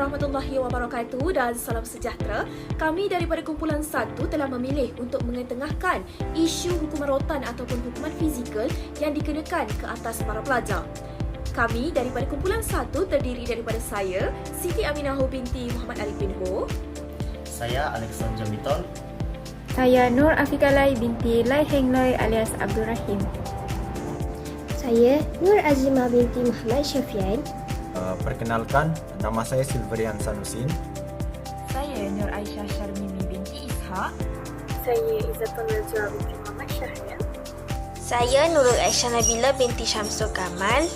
warahmatullahi wabarakatuh dan salam sejahtera. Kami daripada kumpulan 1 telah memilih untuk mengetengahkan isu hukuman rotan ataupun hukuman fizikal yang dikenakan ke atas para pelajar. Kami daripada kumpulan 1 terdiri daripada saya, Siti Aminah Ho binti Muhammad Arif bin Ho. Saya Alexander Jamitol. Saya Nur Afiqalai binti Lai Heng Loi alias Abdul Rahim. Saya Nur Azimah binti Muhammad Syafian. Perkenalkan, nama saya Silverian Sanusin. Saya Nur Aisyah Syarmimi binti Ishak. Saya Izzatul Najwa binti Muhammad Syahrian. Saya Nurul Aisyah Nabila binti Syamsul Kamal.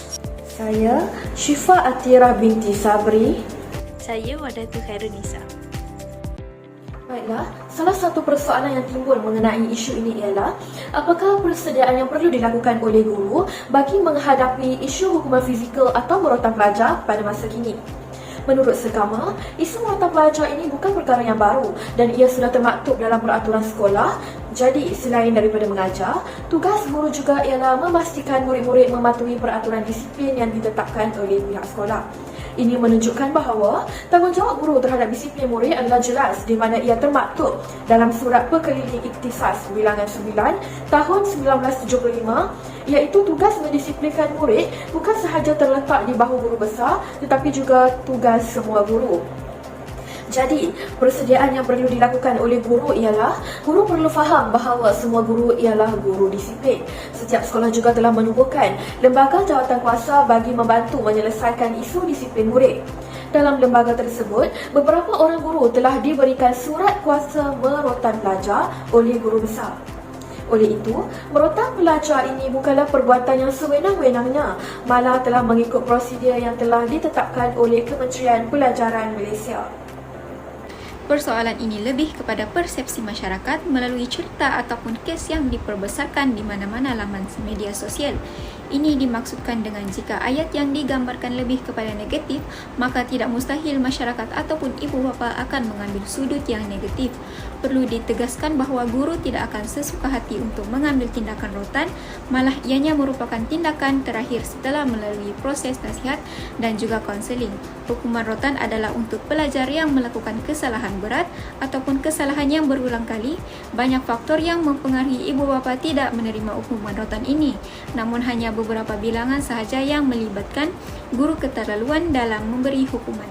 Saya Syifa Atira binti Sabri. Saya Wadatul Khairun Nisa. Baiklah, salah satu persoalan yang timbul mengenai isu ini ialah apakah persediaan yang perlu dilakukan oleh guru bagi menghadapi isu hukuman fizikal atau merotan pelajar pada masa kini. Menurut Sekama, isu merotan pelajar ini bukan perkara yang baru dan ia sudah termaktub dalam peraturan sekolah. Jadi, selain daripada mengajar, tugas guru juga ialah memastikan murid-murid mematuhi peraturan disiplin yang ditetapkan oleh pihak sekolah. Ini menunjukkan bahawa tanggungjawab guru terhadap disiplin murid adalah jelas di mana ia termaktub dalam Surat Perkeliling Ikhtisas Bilangan 9 tahun 1975, iaitu tugas mendisiplinkan murid bukan sahaja terletak di bahu guru besar tetapi juga tugas semua guru. Jadi, persediaan yang perlu dilakukan oleh guru ialah guru perlu faham bahawa semua guru ialah guru disiplin. Setiap sekolah juga telah menubuhkan lembaga jawatankuasa bagi membantu menyelesaikan isu disiplin murid. Dalam lembaga tersebut, beberapa orang guru telah diberikan surat kuasa merotan pelajar oleh guru besar. Oleh itu, merotan pelajar ini bukanlah perbuatan yang sewenang-wenangnya, malah telah mengikut prosedur yang telah ditetapkan oleh Kementerian Pelajaran Malaysia. Persoalan ini lebih kepada persepsi masyarakat melalui cerita ataupun kes yang diperbesarkan di mana-mana laman media sosial. Ini dimaksudkan dengan jika ayat yang digambarkan lebih kepada negatif, maka tidak mustahil masyarakat ataupun ibu bapa akan mengambil sudut yang negatif. Perlu ditegaskan bahawa guru tidak akan sesuka hati untuk mengambil tindakan rotan, malah ianya merupakan tindakan terakhir setelah melalui proses nasihat dan juga konseling. Hukuman rotan adalah untuk pelajar yang melakukan kesalahan berat ataupun kesalahan yang berulang kali. Banyak faktor yang mempengaruhi ibu bapa tidak menerima hukuman rotan ini, namun hanya beberapa bilangan sahaja yang melibatkan guru keterlaluan dalam memberi hukuman.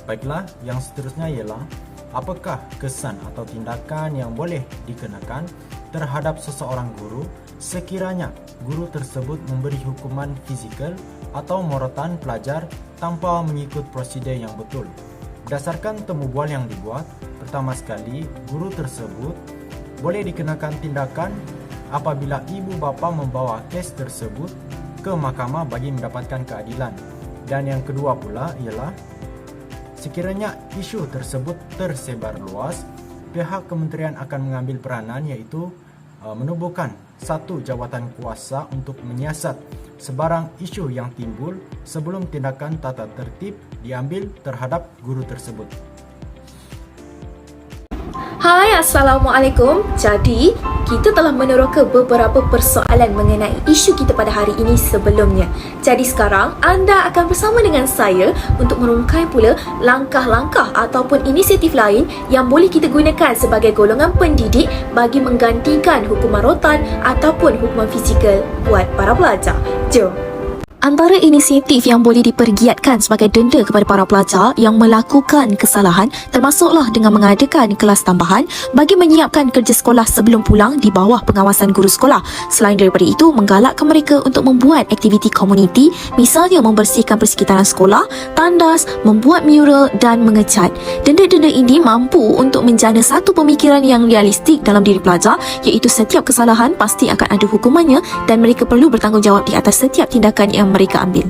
Baiklah, yang seterusnya ialah apakah kesan atau tindakan yang boleh dikenakan terhadap seseorang guru sekiranya guru tersebut memberi hukuman fizikal atau merotan pelajar tanpa mengikut prosedur yang betul. Berdasarkan temu bual yang dibuat, pertama sekali, guru tersebut boleh dikenakan tindakan apabila ibu bapa membawa kes tersebut ke mahkamah bagi mendapatkan keadilan. Dan yang kedua pula ialah sekiranya isu tersebut tersebar luas, pihak kementerian akan mengambil peranan iaitu menubuhkan satu jawatan kuasa untuk menyiasat sebarang isu yang timbul sebelum tindakan tata tertib diambil terhadap guru tersebut. Hai, Assalamualaikum. Jadi, kita telah meneroka beberapa persoalan mengenai isu kita pada hari ini sebelumnya. Jadi sekarang, anda akan bersama dengan saya untuk merungkai pula langkah-langkah ataupun inisiatif lain yang boleh kita gunakan sebagai golongan pendidik bagi menggantikan hukuman rotan ataupun hukuman fizikal buat para pelajar. Jom! Antara inisiatif yang boleh dipergiatkan sebagai denda kepada para pelajar yang melakukan kesalahan termasuklah dengan mengadakan kelas tambahan bagi menyiapkan kerja sekolah sebelum pulang di bawah pengawasan guru sekolah. Selain daripada itu, menggalakkan mereka untuk membuat aktiviti komuniti, misalnya membersihkan persekitaran sekolah, tandas, membuat mural dan mengecat. Denda-denda ini mampu untuk menjana satu pemikiran yang realistik dalam diri pelajar, iaitu setiap kesalahan pasti akan ada hukumannya dan mereka perlu bertanggungjawab di atas setiap tindakan yang mereka ambil.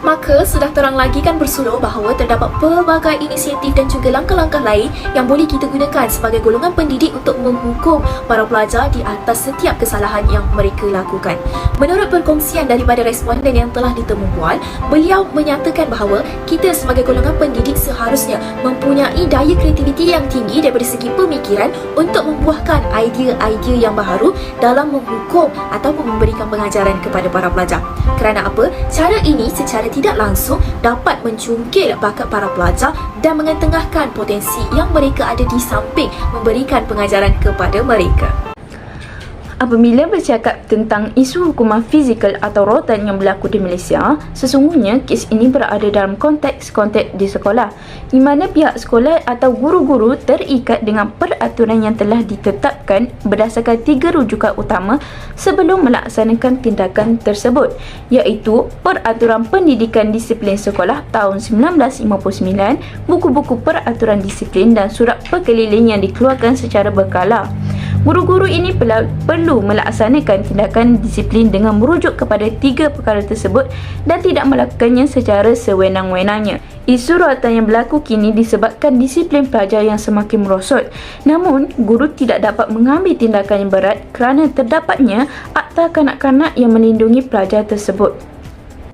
Maka sudah terang lagi kan bersuluh bahawa terdapat pelbagai inisiatif dan juga langkah-langkah lain yang boleh kita gunakan sebagai golongan pendidik untuk menghukum para pelajar di atas setiap kesalahan yang mereka lakukan. Menurut perkongsian daripada responden yang telah ditemu bual, beliau menyatakan bahawa kita sebagai golongan pendidik seharusnya mempunyai daya kreativiti yang tinggi daripada segi pemikiran untuk membuahkan idea-idea yang baharu dalam menghukum ataupun memberikan pengajaran kepada para pelajar. Kerana apa? Cara ini secara tidak langsung dapat mencungkil bakat para pelajar dan mengetengahkan potensi yang mereka ada di samping memberikan pengajaran kepada mereka. Apabila bercakap tentang isu hukuman fizikal atau rotan yang berlaku di Malaysia, sesungguhnya kes ini berada dalam konteks di sekolah, di mana pihak sekolah atau guru-guru terikat dengan peraturan yang telah ditetapkan berdasarkan 3 rujukan utama sebelum melaksanakan tindakan tersebut, iaitu Peraturan Pendidikan Disiplin Sekolah tahun 1959, buku-buku peraturan disiplin dan surat perkeliling yang dikeluarkan secara berkala. Guru-guru ini perlu melaksanakan tindakan disiplin dengan merujuk kepada 3 perkara tersebut dan tidak melakukannya secara sewenang-wenangnya. Isu rotan yang berlaku kini disebabkan disiplin pelajar yang semakin merosot. Namun, guru tidak dapat mengambil tindakan yang berat kerana terdapatnya akta kanak-kanak yang melindungi pelajar tersebut.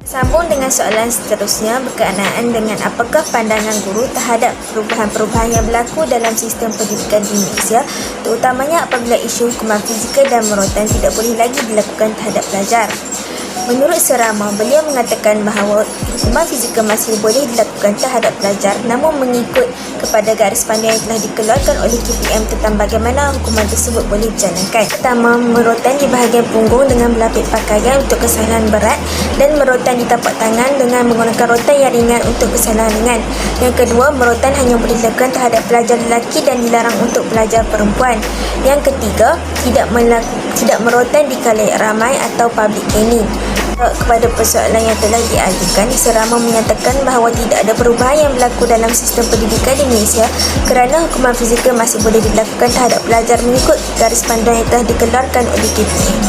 Sambung dengan soalan seterusnya berkenaan dengan apakah pandangan guru terhadap perubahan-perubahan yang berlaku dalam sistem pendidikan di Malaysia, terutamanya apabila isu hukuman fizikal dan merotan tidak boleh lagi dilakukan terhadap pelajar. Menurut Serama, beliau mengatakan bahawa hukuman fizikal masih boleh dilakukan terhadap pelajar namun mengikut kepada garis panduan yang telah dikeluarkan oleh KPM tentang bagaimana hukuman tersebut boleh dijalankan. Pertama, merotan di bahagian punggung dengan berlapis pakaian untuk kesalahan berat dan merotan di tapak tangan dengan menggunakan rotan yang ringan untuk kesalahan ringan. Yang kedua, merotan hanya boleh dilakukan terhadap pelajar lelaki dan dilarang untuk pelajar perempuan. Yang ketiga, tidak merotan di khalayak ramai atau public caning. Kepada persoalan yang telah diajukan, Serama menyatakan bahawa tidak ada perubahan yang berlaku dalam sistem pendidikan di Malaysia kerana hukuman fizikal masih boleh dilakukan terhadap pelajar mengikut garis panduan yang telah dikeluarkan oleh KPM.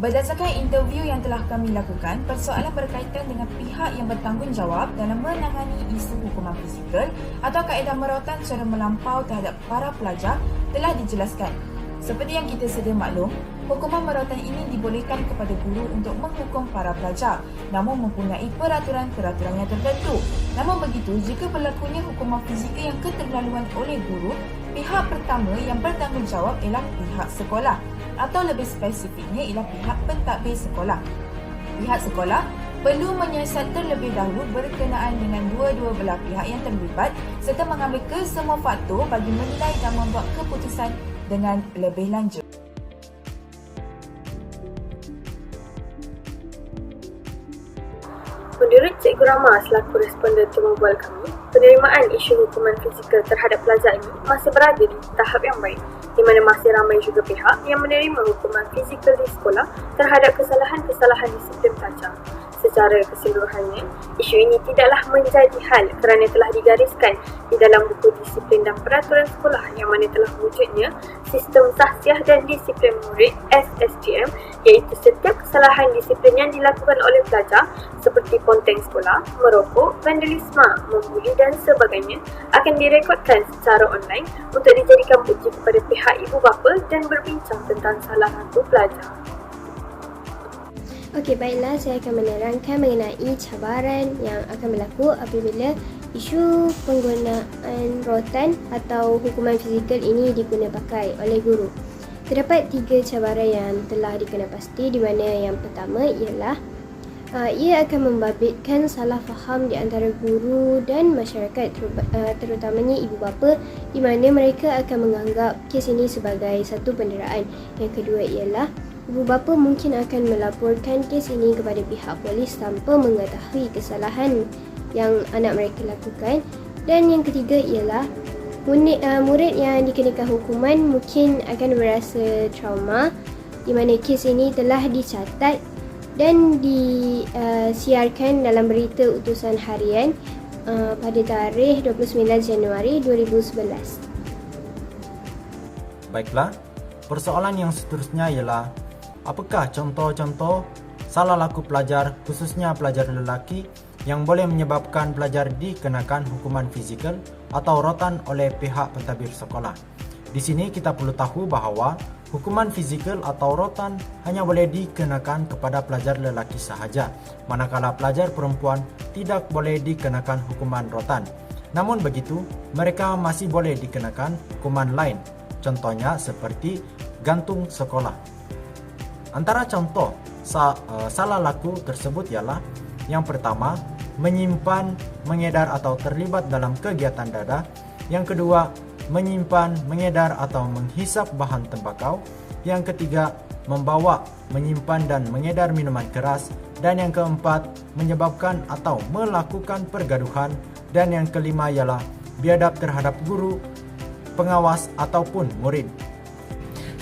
Berdasarkan interview yang telah kami lakukan, persoalan berkaitan dengan pihak yang bertanggungjawab dalam menangani isu hukuman fizikal atau kaedah merotan secara melampau terhadap para pelajar telah dijelaskan. Seperti yang kita sedia maklum, hukuman merotan ini dibolehkan kepada guru untuk menghukum para pelajar, namun mempunyai peraturan-peraturan yang tertentu. Namun begitu, jika berlakunya hukuman fizikal yang keterlaluan oleh guru, pihak pertama yang bertanggungjawab ialah pihak sekolah, atau lebih spesifiknya ialah pihak pentadbir sekolah. Pihak sekolah perlu menyiasat terlebih dahulu berkenaan dengan dua-dua belah pihak yang terlibat serta mengambil kesemua faktor bagi menilai dan membuat keputusan dengan lebih lanjut. Menurut Cikgu Rama selaku responden temu bual kami, penerimaan isu hukuman fizikal terhadap pelajar ini masih berada di tahap yang baik, di mana masih ramai juga pihak yang menerima hukuman fizikal di sekolah terhadap kesalahan-kesalahan disiplin pelajar. Secara keseluruhannya, isu ini tidaklah menjadi hal kerana telah digariskan di dalam buku disiplin dan peraturan sekolah yang mana telah wujudnya sistem sahsiah dan disiplin murid SSDM, iaitu setiap kesalahan disiplin yang dilakukan oleh pelajar seperti ponteng sekolah, merokok, vandalisme, membuli dan sebagainya akan direkodkan secara online untuk dijadikan bukti kepada pihak ibu bapa dan berbincang tentang salah satu pelajar. Okey, baiklah, saya akan menerangkan mengenai cabaran yang akan berlaku apabila isu penggunaan rotan atau hukuman fizikal ini diguna pakai oleh guru. Terdapat 3 cabaran yang telah dikenal pasti, di mana yang pertama ialah ia akan membabitkan salah faham di antara guru dan masyarakat, terutamanya ibu bapa, di mana mereka akan menganggap kes ini sebagai satu penderaan. Yang kedua ialah ibu bapa mungkin akan melaporkan kes ini kepada pihak polis tanpa mengetahui kesalahan yang anak mereka lakukan. Dan yang ketiga ialah murid yang dikenakan hukuman mungkin akan berasa trauma, di mana kes ini telah dicatat dan disiarkan dalam berita utusan harian pada tarikh 29 Januari 2011. Baiklah, persoalan yang seterusnya ialah apakah contoh-contoh salah laku pelajar, khususnya pelajar lelaki, yang boleh menyebabkan pelajar dikenakan hukuman fizikal atau rotan oleh pihak pentadbir sekolah. Di sini kita perlu tahu bahawa hukuman fizikal atau rotan hanya boleh dikenakan kepada pelajar lelaki sahaja, manakala pelajar perempuan tidak boleh dikenakan hukuman rotan. Namun begitu, mereka masih boleh dikenakan hukuman lain, contohnya seperti gantung sekolah. Antara contoh salah laku tersebut ialah yang pertama, menyimpan, mengedar atau terlibat dalam kegiatan dadah. Yang kedua, menyimpan, mengedar atau menghisap bahan tembakau. Yang ketiga, membawa, menyimpan dan mengedar minuman keras. Dan yang keempat, menyebabkan atau melakukan pergaduhan. Dan yang kelima ialah biadab terhadap guru, pengawas ataupun murid.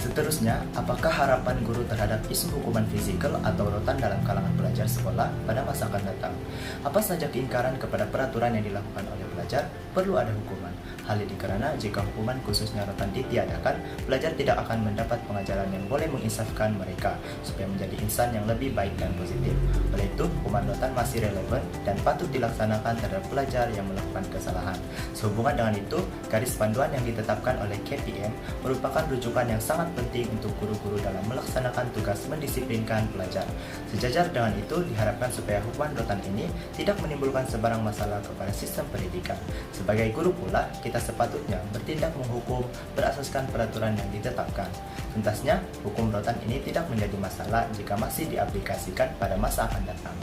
Seterusnya, apakah harapan guru terhadap isu hukuman fizikal atau rotan dalam kalangan pelajar sekolah pada masa akan datang? Apa saja keingkaran kepada peraturan yang dilakukan oleh pelajar, perlu ada hukuman. Hal ini karena jika hukuman khususnya rotan ditiadakan, pelajar tidak akan mendapat pengajaran yang boleh menginsafkan mereka supaya menjadi insan yang lebih baik dan positif. Oleh itu, hukuman rotan masih relevan dan patut dilaksanakan terhadap pelajar yang melakukan kesalahan. Sehubungan dengan itu, garis panduan yang ditetapkan oleh KPM merupakan rujukan yang sangat penting untuk guru-guru dalam melaksanakan tugas mendisiplinkan pelajar. Sejajar dengan itu, diharapkan supaya hukuman rotan ini tidak menimbulkan sebarang masalah kepada sistem pendidikan. Sebagai guru pula, kita sepatutnya bertindak menghukum berasaskan peraturan yang ditetapkan. Tuntasnya, hukum rotan ini tidak menjadi masalah jika masih diaplikasikan pada masa akan datang.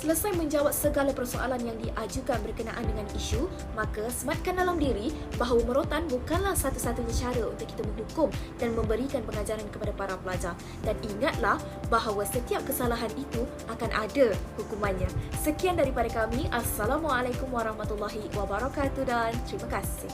Selesai menjawab segala persoalan yang diajukan berkenaan dengan isu, maka sematkan dalam diri bahawa merotan bukanlah satu-satunya cara untuk kita menghukum dan memberikan pengajaran kepada para pelajar. Dan ingatlah bahawa setiap kesalahan itu akan ada hukumannya. Sekian daripada kami. Assalamualaikum warahmatullahi wabarakatuh dan terima kasih.